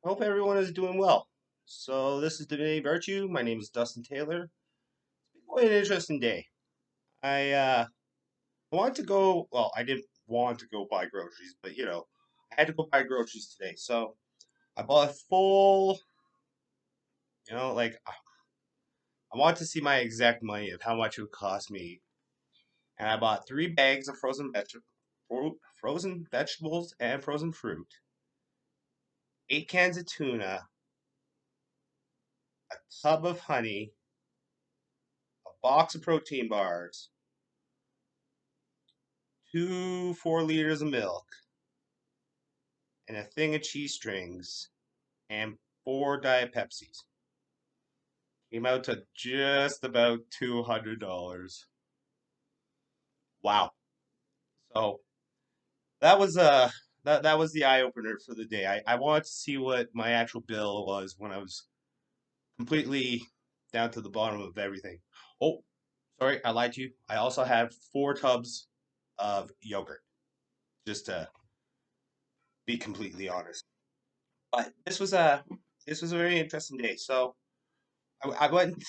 Hope everyone is doing well. So this is Today Virtue. My name is Dustin Taylor. It's been quite an interesting day. I wanted to go. Well, I didn't want to go buy groceries, but I had to go buy groceries today. So I bought a full. I wanted to see my exact money of how much it would cost me, and I bought 3 bags of frozen vegetables and frozen fruit, 8 cans of tuna, a tub of honey, a box of protein bars, 2 4 liters of milk, and a thing of cheese strings, and 4 Diet Pepsis. Came out to just about $200. Wow. So that was the eye opener for the day. I wanted to see what my actual bill was when I was completely down to the bottom of everything. Oh, sorry, I lied to you. I also had 4 tubs of yogurt, just to be completely honest. But this was a very interesting day. So I went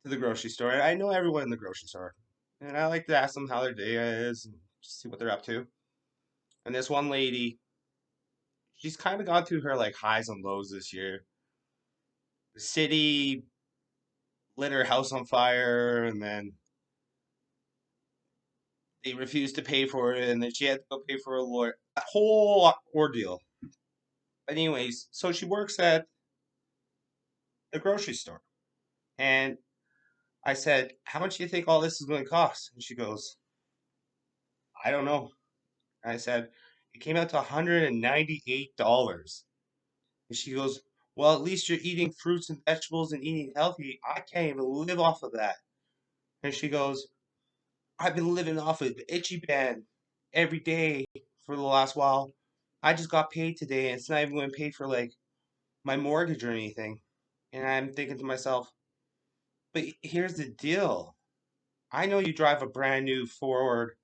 to the grocery store. And I know everyone in the grocery store, and I like to ask them how their day is and see what they're up to. And this one lady, she's kind of gone through her like highs and lows this year. The city lit her house on fire, and then they refused to pay for it, and then she had to go pay for a lawyer. A whole ordeal. But anyways, so she works at the grocery store, and I said, "How much do you think all this is going to cost?" And she goes, "I don't know." And I said, "It came out to $198." And she goes, "Well, at least you're eating fruits and vegetables and eating healthy. I can't even live off of that." And she goes, "I've been living off of Itchy Band every day for the last while. I just got paid today, and it's not even going to pay for like my mortgage or anything." And I'm thinking to myself, but here's the deal. I know you drive a brand new Ford,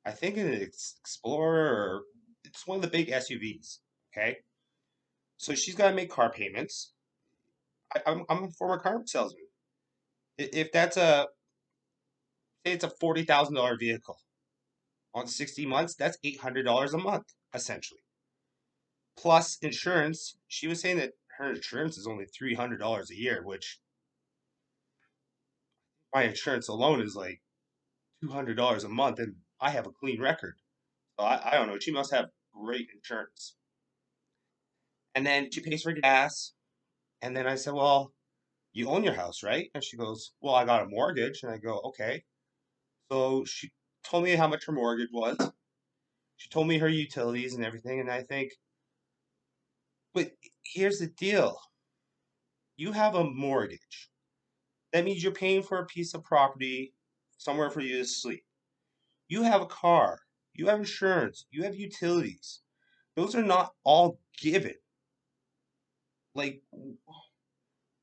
I think an Explorer, or it's one of the big SUVs. Okay. So she's got to make car payments. I'm a former car salesman. If that's say it's a $40,000 vehicle on 60 months, that's $800 a month, essentially. Plus insurance. She was saying that her insurance is only $300 a year, which my insurance alone is like $200 a month, and I have a clean record. So I don't know. She must have great insurance. And then she pays for gas. And then I said, "Well, you own your house, right?" And she goes, "Well, I got a mortgage." And I go, "Okay." So she told me how much her mortgage was. She told me her utilities and everything, and I think, but here's the deal. You have a mortgage. That means you're paying for a piece of property somewhere for you to sleep. You have a car. You have insurance. You have utilities. Those are not all given. Like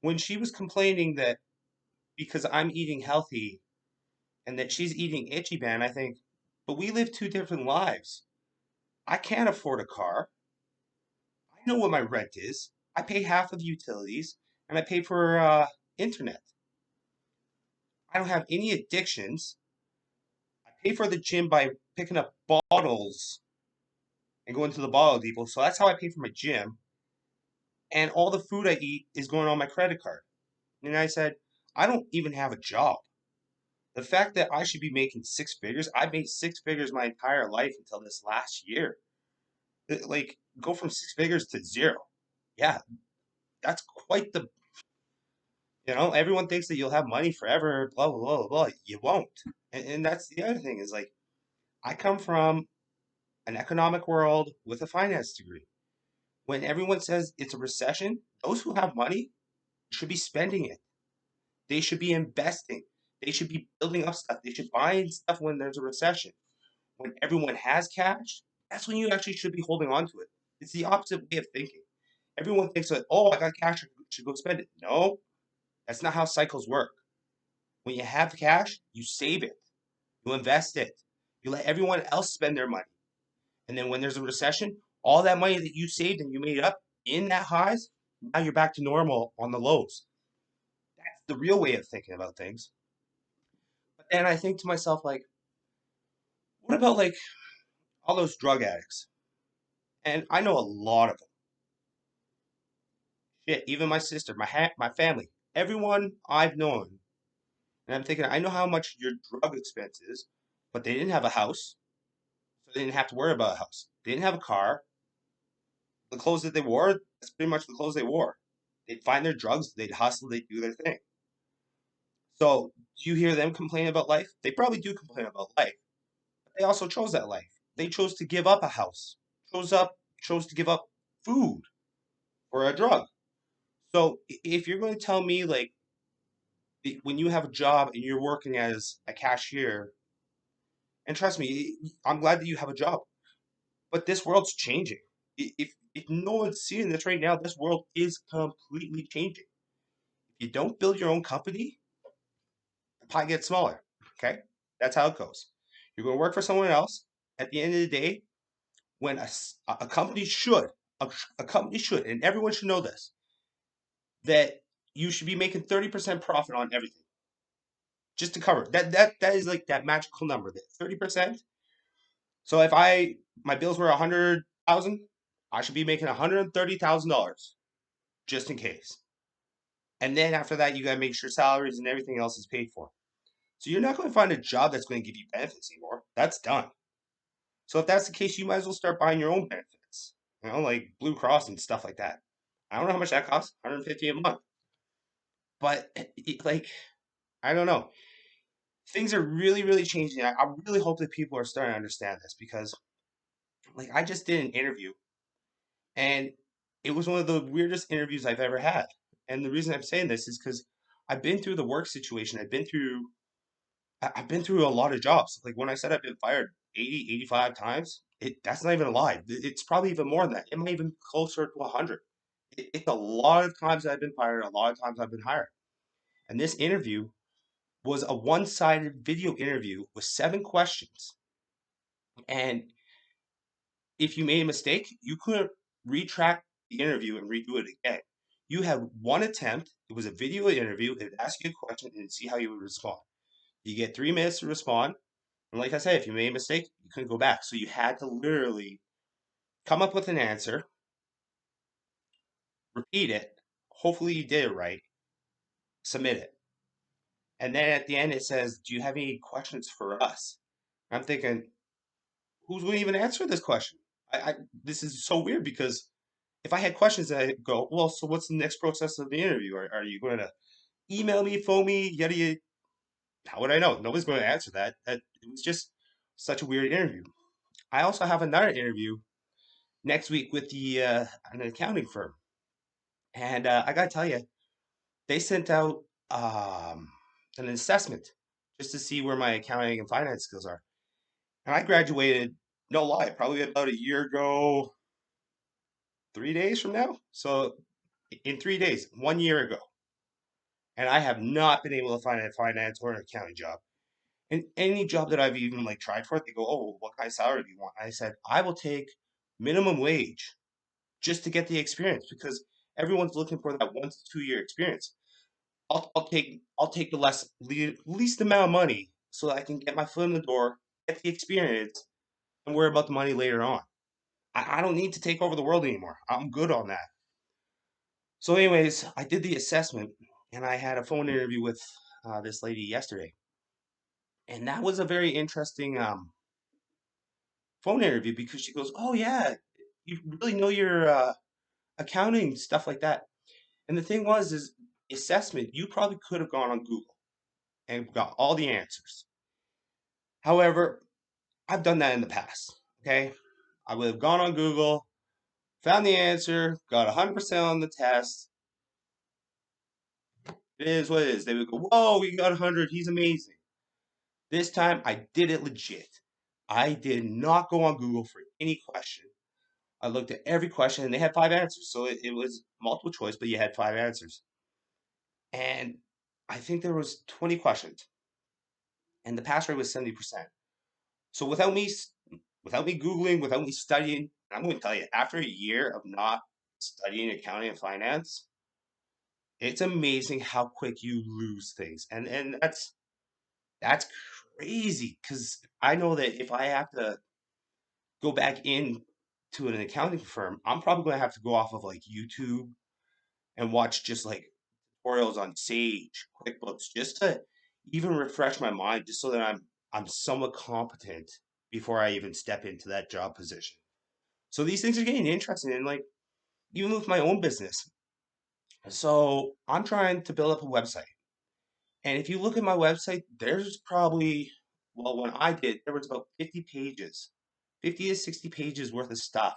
when she was complaining that because I'm eating healthy and that she's eating itchy band, I think, but we live 2 different lives. I can't afford a car. I know what my rent is. I pay half of the utilities and I pay for internet. I don't have any addictions. I pay for the gym by picking up bottles and going to the bottle depot. So that's how I pay for my gym. And all the food I eat is going on my credit card. And I said, I don't even have a job. The fact that I should be making 6 figures, I made 6 figures my entire life until this last year. Like, go from 6 figures to zero. Yeah, that's quite the. Everyone thinks that you'll have money forever, blah, blah, blah, blah. You won't. And that's the other thing is like, I come from an economic world with a finance degree. When everyone says it's a recession, those who have money should be spending it. They should be investing. They should be building up stuff. They should buy stuff when there's a recession. When everyone has cash, that's when you actually should be holding on to it. It's the opposite way of thinking. Everyone thinks that, oh, I got cash, I should go spend it. No, that's not how cycles work. When you have cash, you save it, you invest it, you let everyone else spend their money. And then when there's a recession, all that money that you saved and you made up, in that highs, now you're back to normal on the lows. That's the real way of thinking about things. But then I think to myself, like, what about like all those drug addicts? And I know a lot of them. Shit, even my sister, my family, everyone I've known. And I'm thinking, I know how much your drug expense is, but they didn't have a house, so they didn't have to worry about a house. They didn't have a car. The clothes that they wore, that's pretty much the clothes they wore. They'd find their drugs, they'd hustle, they'd do their thing. So, do you hear them complain about life? They probably do complain about life, but they also chose that life. They chose to give up a house, chose to give up food for a drug. So, if you're going to tell me like when you have a job and you're working as a cashier, and trust me, I'm glad that you have a job, but this world's changing. If no one's seeing this right now, this world is completely changing. If you don't build your own company, the pie gets smaller. Okay, that's how it goes. You're going to work for someone else. At the end of the day, when a company should, a company should, and everyone should know this, that you should be making 30% profit on everything just to cover that is like that magical number, that 30%. So if my bills were 100,000, I should be making $130,000 just in case. And then after that, you gotta make sure salaries and everything else is paid for. So you're not going to find a job that's going to give you benefits anymore. That's done. So if that's the case, you might as well start buying your own benefits. Like Blue Cross and stuff like that. I don't know how much that costs, 150 a month. But like, I don't know. Things are really, really changing. I really hope that people are starting to understand this because, like, I just did an interview and it was one of the weirdest interviews I've ever had. And the reason I'm saying this is because I've been through the work situation. I've been through a lot of jobs. Like when I said I've been fired 80, 85 times, that's not even a lie. It's probably even more than that. It might even closer to 100. It's a lot of times I've been fired, a lot of times I've been hired. And this interview was a one-sided video interview with 7 questions. And if you made a mistake, you couldn't retract the interview and redo it again. You had one attempt. It was a video interview. It would ask you a question and see how you would respond. You get 3 minutes to respond. And like I said, if you made a mistake, you couldn't go back. So you had to literally come up with an answer, repeat it. Hopefully you did it right, submit it. And then at the end it says, "Do you have any questions for us?" I'm thinking, who's going to even answer this question? This is so weird because if I had questions, I go, well, so what's the next process of the interview? Are you going to email me, phone me, yada yada? How would I know? Nobody's going to answer that. It was just such a weird interview. I also have another interview next week with the an accounting firm, and I gotta tell you, they sent out um, an assessment just to see where my accounting and finance skills are. And I graduated, no lie, probably about a year ago, 3 days from now. So in 3 days, 1 year ago, and I have not been able to find a finance or an accounting job. And any job that I've even like tried for, they go, "Oh, what kind of salary do you want?" I said, "I will take minimum wage just to get the experience because everyone's looking for that 1 to 2 year experience. I'll take the least amount of money so that I can get my foot in the door, get the experience, and worry about the money later on. I don't need to take over the world anymore. I'm good on that." So, anyways, I did the assessment and I had a phone interview with this lady yesterday, and that was a very interesting phone interview because she goes, "Oh yeah, you really know your accounting stuff like that." And the thing was, is assessment, you probably could have gone on Google and got all the answers. However, I've done that in the past. Okay. I would have gone on Google, found the answer, got 100% on the test. It is what it is. They would go, "Whoa, we got 100. He's amazing." This time I did it legit. I did not go on Google for any question. I looked at every question and they had 5 answers. So it was multiple choice, but you had 5 answers. And I think there was 20 questions and the pass rate was 70%. So without me Googling, without me studying, I'm going to tell you, after a year of not studying accounting and finance, it's amazing how quick you lose things. And that's crazy because I know that if I have to go back in to an accounting firm, I'm probably gonna have to go off of like YouTube and watch just like tutorials on Sage, QuickBooks, just to even refresh my mind, just so that I'm somewhat competent before I even step into that job position. So these things are getting interesting, and like even with my own business. So I'm trying to build up a website. And if you look at my website, there's probably, well, when I did, there was about 50 pages, 50 to 60 pages worth of stuff.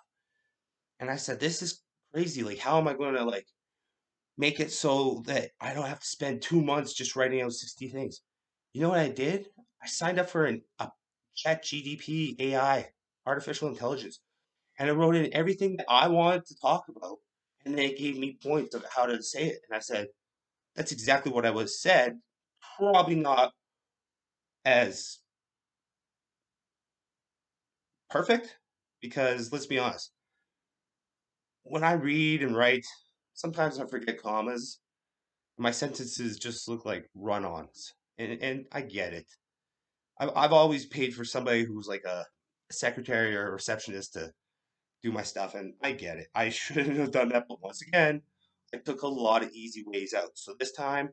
And I said, this is crazy. Like, how am I going to like make it so that I don't have to spend 2 months just writing out 60 things? You know what I did? I signed up for a chat GDP AI, artificial intelligence, and I wrote in everything that I wanted to talk about. And then it gave me points of how to say it. And I said, that's exactly what I was said. Probably not as perfect because let's be honest, when I read and write, sometimes I forget commas. My sentences just look like run-ons, and I get it. I've always paid for somebody who's like a secretary or a receptionist to do my stuff, and I get it. I shouldn't have done that, but once again, I took a lot of easy ways out. So this time,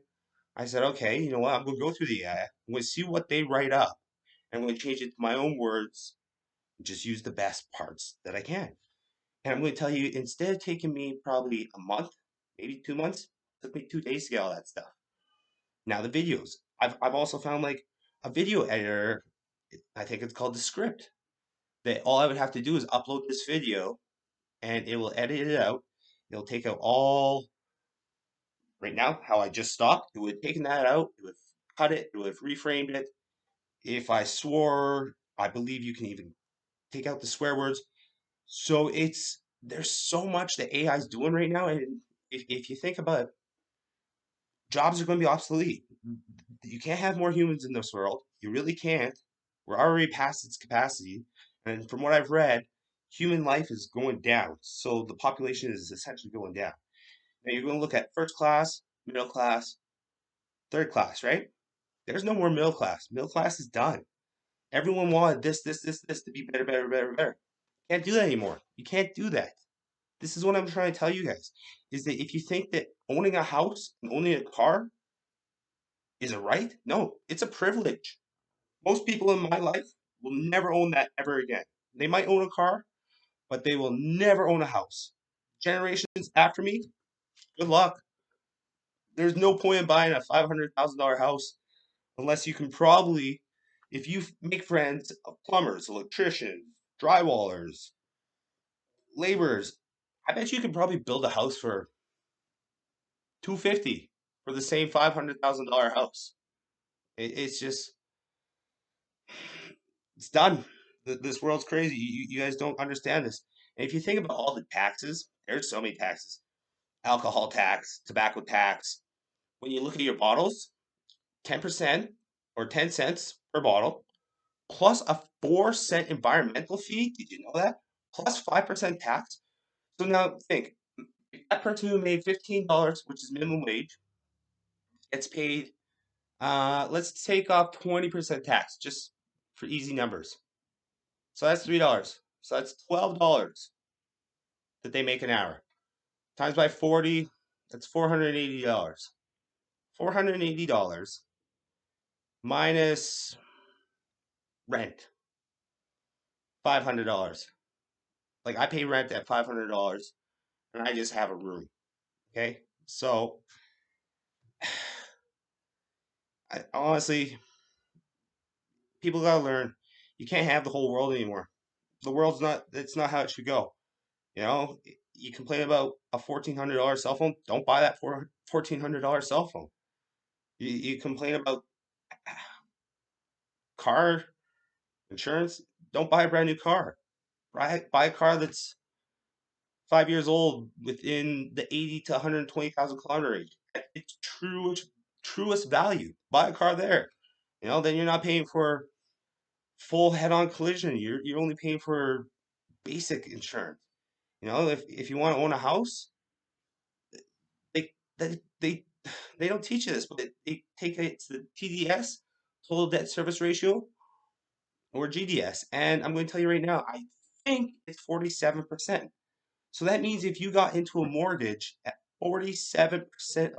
I said, okay, you know what? I'm gonna go through the AI. I'm gonna see what they write up. I'm gonna change it to my own words. And just use the best parts that I can. And I'm going to tell you, instead of taking me probably a month, maybe 2 months, it took me 2 days to get all that stuff. Now the videos. I've also found like a video editor, I think it's called the script, that all I would have to do is upload this video and it will edit it out. It'll take out all, right now, how I just stopped, it would have taken that out, it would have cut it, it would have reframed it. If I swore, I believe you can even take out the swear words. So there's so much that AI is doing right now, and if you think about it, jobs are going to be obsolete. You can't have more humans in this world. You really can't. We're already past its capacity, and from what I've read, human life is going down. So the population is essentially going down. Now you're going to look at first class, middle class, third class, right? There's no more middle class. Middle class is done. Everyone wanted this to be better, better, better, better. Can't do that anymore. You can't do that. This is what I'm trying to tell you guys, is that if you think that owning a house and owning a car is a right, no, it's a privilege. Most people in my life will never own that ever again. They might own a car, but they will never own a house. Generations after me, good luck. There's no point in buying a $500,000 house unless you can probably, if you make friends of plumbers, electricians, drywallers, laborers, I bet you can probably build a house for 250 for the same $500,000 house. It's just it's done. This world's crazy. You guys don't understand this. And if you think about all the taxes, there's so many taxes: alcohol tax, tobacco tax. When you look at your bottles, 10% or 10 cents per bottle, plus a 4 cent environmental fee. Did you know that? Plus 5% tax. So now think, that person who made $15, which is minimum wage, gets paid. Let's take off 20% tax, just for easy numbers. So that's $3. So that's $12 that they make an hour. Times by 40, that's $480. $480 minus rent, $500. Like I pay rent at $500 and I just have a room. Okay. So honestly, people gotta learn you can't have the whole world anymore. The world's not, it's not how it should go. You know, you complain about a $1,400 cell phone. Don't buy that for $1,400 cell phone. You complain about car insurance. Don't buy a brand new car. Buy a car that's 5 years old within the 80 to 120,000 kilometer range. At its truest value. Buy a car there. You know, then you're not paying for full head-on collision. You're only paying for basic insurance. If you want to own a house, they they don't teach you this, but they take it's the TDS, total debt service ratio, or GDS, and I'm going to tell you right now, I think it's 47%. So that means if you got into a mortgage at 47%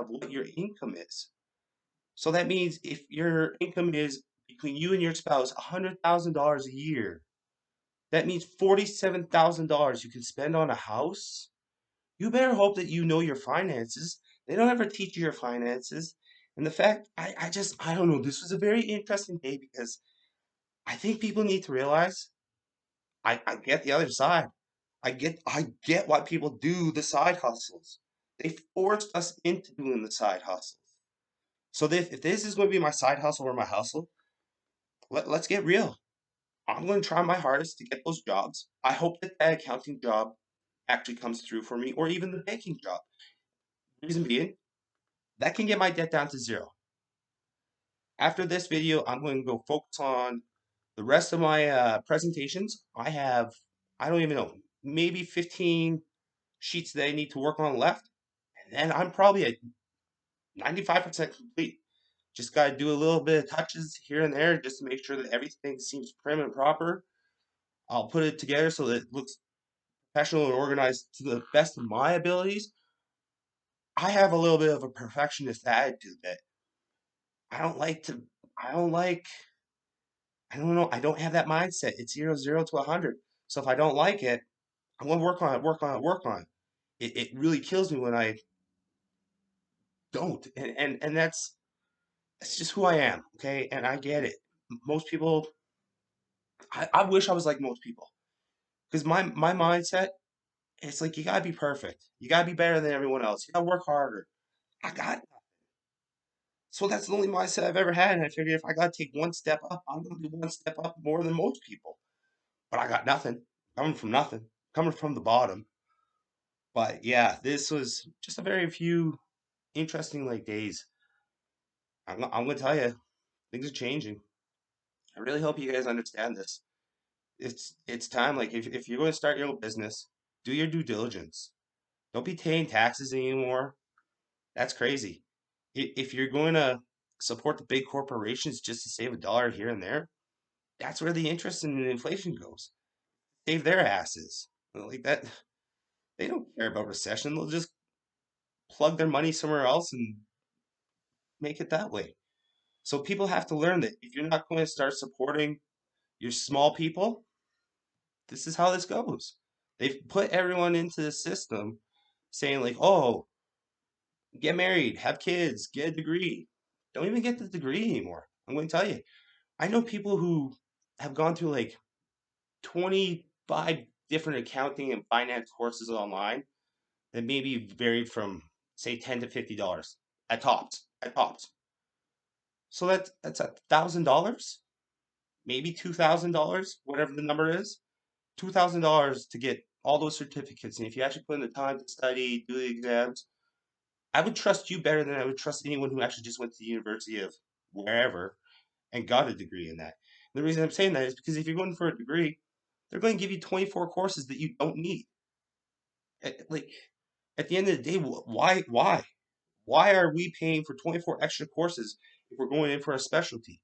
of what your income is, so that means if your income is between you and your spouse $100,000 a year, that means $47,000 you can spend on a house. You better hope that you know your finances. They don't ever teach you your finances. And the fact, I don't know, this was a very interesting day because I think people need to realize I get the other side. I get why people do the side hustles. They forced us into doing the side hustles. So if this is going to be my side hustle or my hustle, let's get real. I'm going to try my hardest to get those jobs. I hope that that accounting job actually comes through for me, or even the banking job. Reason being, that can get my debt down to zero. After this video, I'm going to go focus on the rest of my presentations. I don't even know, maybe 15 sheets that I need to work on left. And then I'm probably at 95% complete. Just got to do a little bit of touches here and there just to make sure that everything seems prim and proper. I'll put it together so that it looks professional and organized to the best of my abilities. I have a little bit of a perfectionist attitude that I don't like to, I don't like, I don't know, I don't have that mindset. It's 0 to 100. So if I don't like it, I'm going to work on it, work on it, work on it. It really kills me when I don't. And that's just who I am, okay? And I get it. Most people, I wish I was like most people. Because my mindset, it's like you gotta be perfect. You gotta be better than everyone else. You gotta work harder. I got so that's the only mindset I've ever had. And I figure if I gotta take one step up, I'm gonna do one step up more than most people. But I got nothing. Coming from nothing. Coming from the bottom. But yeah, this was just a very few interesting like days. I'm gonna tell you, things are changing. I really hope you guys understand this. It's time. Like if you're going to start your own business, do your due diligence. Don't be paying taxes anymore. That's crazy. If you're going to support the big corporations just to save a dollar here and there, that's where the interest and inflation goes. Save their asses. Like that, they don't care about recession. They'll just plug their money somewhere else and make it that way. So people have to learn that if you're not going to start supporting your small people, this is how this goes. They've put everyone into the system saying like, oh, get married, have kids, get a degree. Don't even get the degree anymore. I'm going to tell you. I know people who have gone through like 25 different accounting and finance courses online that maybe varied from say 10 to $50 at tops. At tops. So that's $1,000, maybe $2,000, whatever the number is. $2,000 to get all those certificates. And if you actually put in the time to study, do the exams, I would trust you better than I would trust anyone who actually just went to the University of wherever and got a degree in that. And the reason I'm saying that is because if you're going for a degree, they're going to give you 24 courses that you don't need. Like at the end of the day, why are we paying for 24 extra courses if we're going in for a specialty?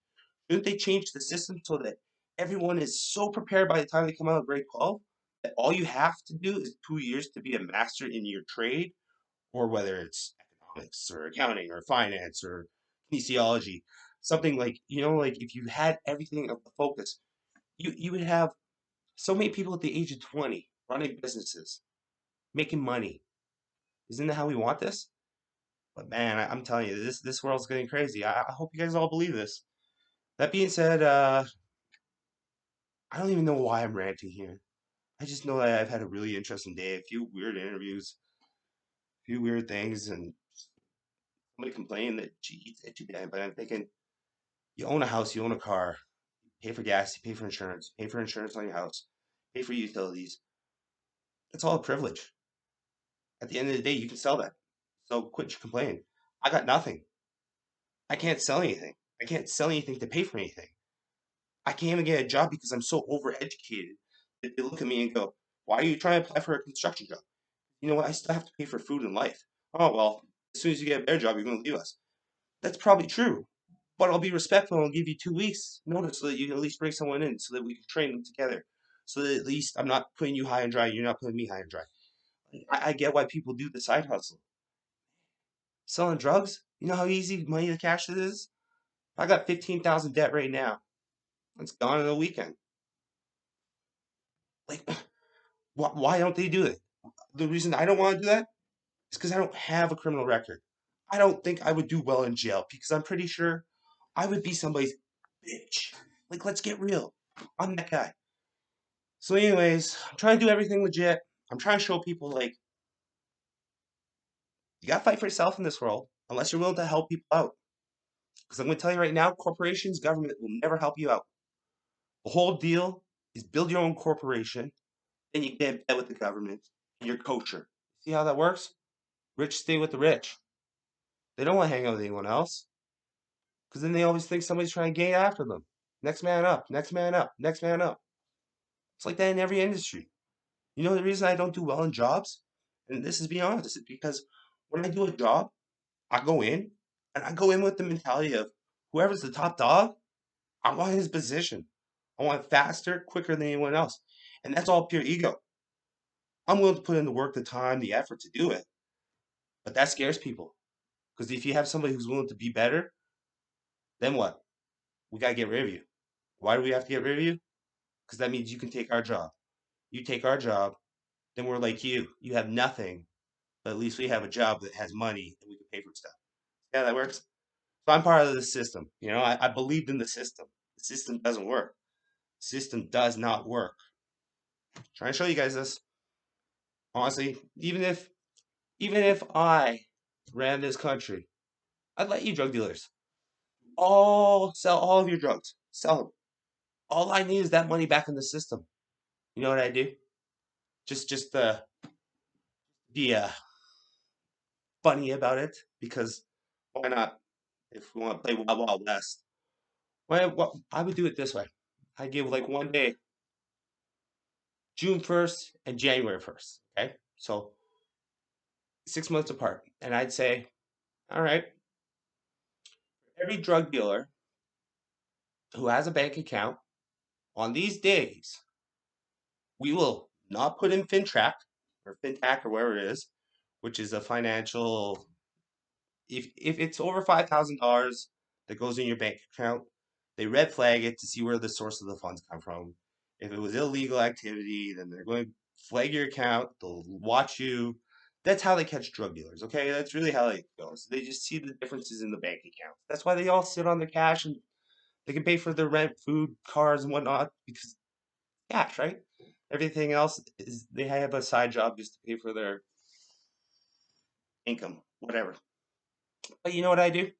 Shouldn't they change the system so that everyone is so prepared by the time they come out of grade 12 that all you have to do is 2 years to be a master in your trade, or whether it's economics or accounting or finance or kinesiology, something like, like if you had everything of the focus, you would have so many people at the age of 20 running businesses, making money. Isn't that how we want this? But man, I'm telling you, this world's getting crazy. I hope you guys all believe this. That being said, I don't even know why I'm ranting here. I just know that I've had a really interesting day, a few weird interviews, a few weird things, and somebody complaining that she eats itchy day. But I'm thinking, you own a house, you own a car, you pay for gas, you pay for insurance on your house, pay for utilities. It's all a privilege. At the end of the day, you can sell that. So quit complaining. I got nothing. I can't sell anything. I can't sell anything to pay for anything. I can't even get a job because I'm so overeducated that they look at me and go, Why are you trying to apply for a construction job? You know what? I still have to pay for food and life. Oh, well, as soon as you get a better job, you're going to leave us. That's probably true. But I'll be respectful and I'll give you 2 weeks notice so that you can at least bring someone in so that we can train them together. So that at least I'm not putting you high and dry, you're not putting me high and dry. I get why people do the side hustle. Selling drugs, you know how easy money to cash it is? I got 15,000 debt right now. It's gone in a weekend. Like, why don't they do it? The reason I don't want to do that is because I don't have a criminal record. I don't think I would do well in jail because I'm pretty sure I would be somebody's bitch. Like, let's get real. I'm that guy. So, anyways, I'm trying to do everything legit. I'm trying to show people, like, you gotta fight for yourself in this world unless you're willing to help people out. Because I'm gonna tell you right now, corporations, government will never help you out. The whole deal is build your own corporation, then you get in bed with the government, and you're kosher. See how that works? Rich stay with the rich. They don't want to hang out with anyone else. Because then they always think somebody's trying to gain after them. Next man up, next man up, next man up. It's like that in every industry. You know the reason I don't do well in jobs? And this is being honest, is because when I do a job, I go in and I go in with the mentality of whoever's the top dog, I want his position. I want it faster, quicker than anyone else. And that's all pure ego. I'm willing to put in the work, the time, the effort to do it. But that scares people. Because if you have somebody who's willing to be better, then what? We got to get rid of you. Why do we have to get rid of you? Because that means you can take our job. You take our job, then we're like you. You have nothing, but at least we have a job that has money and we can pay for stuff. Yeah, that works. So I'm part of the system. You know, I believed in the system. The system doesn't work. The system does not work. Trying to show you guys this. Honestly, even if I ran this country, I'd let you drug dealers all sell all of your drugs. Sell them. All I need is that money back in the system. You know what I do? Just be funny about it because why not? If we want to play Wild Wild West, I would do it this way. I give like one day, June 1st and January 1st. Okay, so 6 months apart, and I'd say, all right, every drug dealer who has a bank account on these days, we will not put in FinTrack or FinTac or wherever it is, which is a financial. If it's over $5,000 that goes in your bank account, they red flag it to see where the source of the funds come from. If it was illegal activity, then they're going to flag your account. They'll watch you. That's how they catch drug dealers. Okay, that's really how it goes. They just see the differences in the bank account. That's why they all sit on the cash and they can pay for their rent, food, cars, and whatnot because cash, right? Everything else is they have a side job just to pay for their income, whatever. But you know what I do?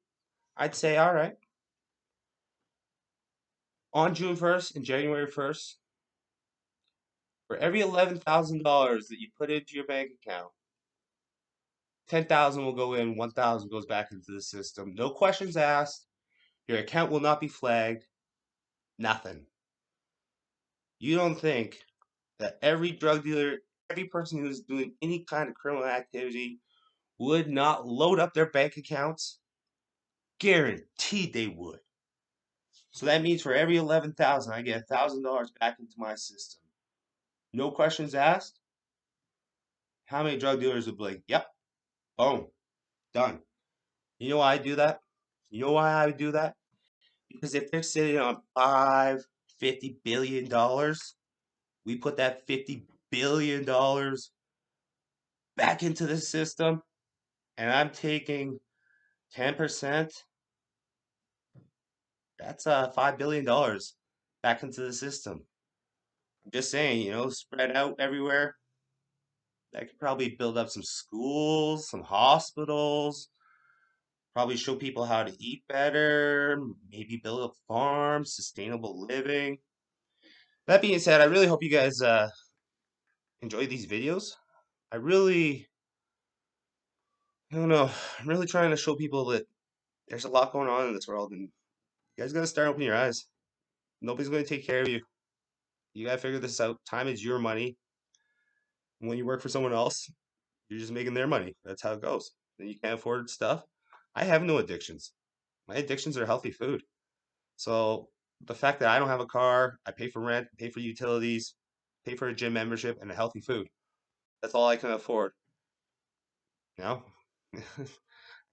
I'd say, all right, on June 1st and January 1st, for every $11,000 that you put into your bank account, 10,000 will go in, 1,000 goes back into the system. No questions asked. Your account will not be flagged. Nothing. You don't think that every drug dealer, every person who's doing any kind of criminal activity would not load up their bank accounts? Guaranteed they would. So that means for every 11,000, I get $1,000 back into my system. No questions asked. How many drug dealers would be like, yep, boom, done. You know why I do that? You know why I would do that? Because if they're sitting on $50 billion, we put that $50 billion back into the system, and I'm taking 10%. That's $5 billion back into the system. I'm just saying, spread out everywhere. That could probably build up some schools, some hospitals, probably show people how to eat better, maybe build a farm, sustainable living. That being said, I really hope you guys enjoy these videos. I don't know, I'm really trying to show people that there's a lot going on in this world, and you guys gotta start opening your eyes. Nobody's gonna take care of you. You gotta figure this out. Time is your money. When you work for someone else, you're just making their money. That's how it goes. Then you can't afford stuff. I have no addictions. My addictions are healthy food. So the fact that I don't have a car, I pay for rent, pay for utilities, pay for a gym membership, and a healthy food. That's all I can afford. You know,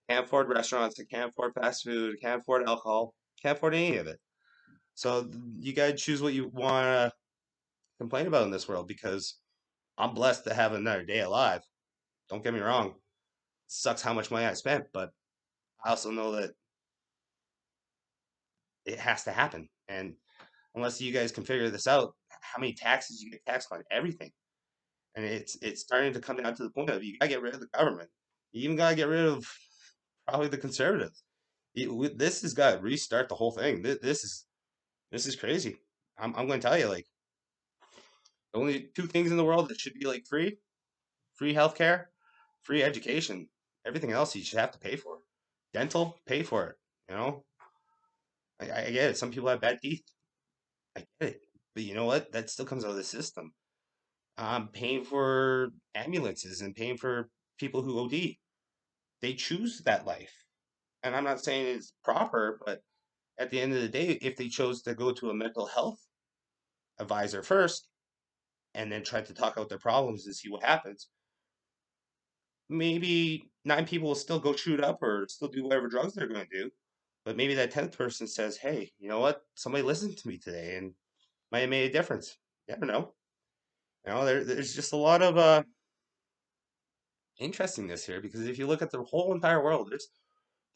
can't afford restaurants. I can't afford fast food. I can't afford alcohol. Can't afford any of it. So you gotta choose what you want to complain about in this world because I'm blessed to have another day alive. Don't get me wrong. Sucks how much money I spent, but I also know that it has to happen. And unless you guys can figure this out, how many taxes you get taxed on everything, and it's starting to come down to the point of you gotta get rid of the government. You even gotta get rid of probably the conservatives. This has got to restart the whole thing. This is crazy. I'm going to tell you, like, the only two things in the world that should be like free healthcare, free education. Everything else you should have to pay for. Dental, pay for it. You know, I get it. Some people have bad teeth. I get it. But you know what? That still comes out of the system. Paying for ambulances and paying for people who OD. They choose that life. And I'm not saying it's proper, but at the end of the day, if they chose to go to a mental health advisor first and then try to talk out their problems and see what happens, maybe nine people will still go shoot up or still do whatever drugs they're going to do. But maybe that 10th person says, hey, you know what? Somebody listened to me today and might have made a difference. You never know. There's just a lot of interestingness here because if you look at the whole entire world, there's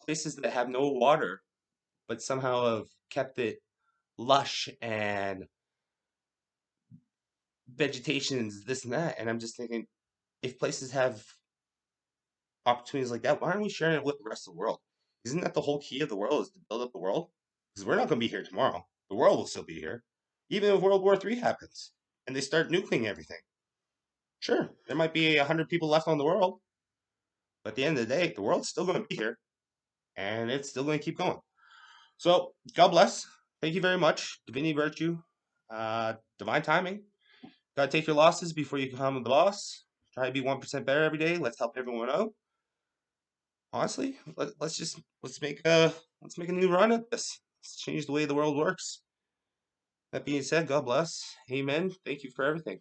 places that have no water but somehow have kept it lush and vegetations, this and that. And I'm just thinking, if places have opportunities like that, why aren't we sharing it with the rest of the world? Isn't that the whole key of the world is to build up the world? Because we're not going to be here tomorrow. The world will still be here. Even if World War III happens and they start nuking everything. Sure, there might be 100 people left on the world, but at the end of the day, the world's still going to be here and it's still going to keep going. So, God bless. Thank you very much. Divinity Virtue, divine timing. Gotta take your losses before you become the boss. Try to be 1% better every day. Let's help everyone out. Honestly, let's make a new run at this. Let's change the way the world works. That being said, God bless. Amen. Thank you for everything.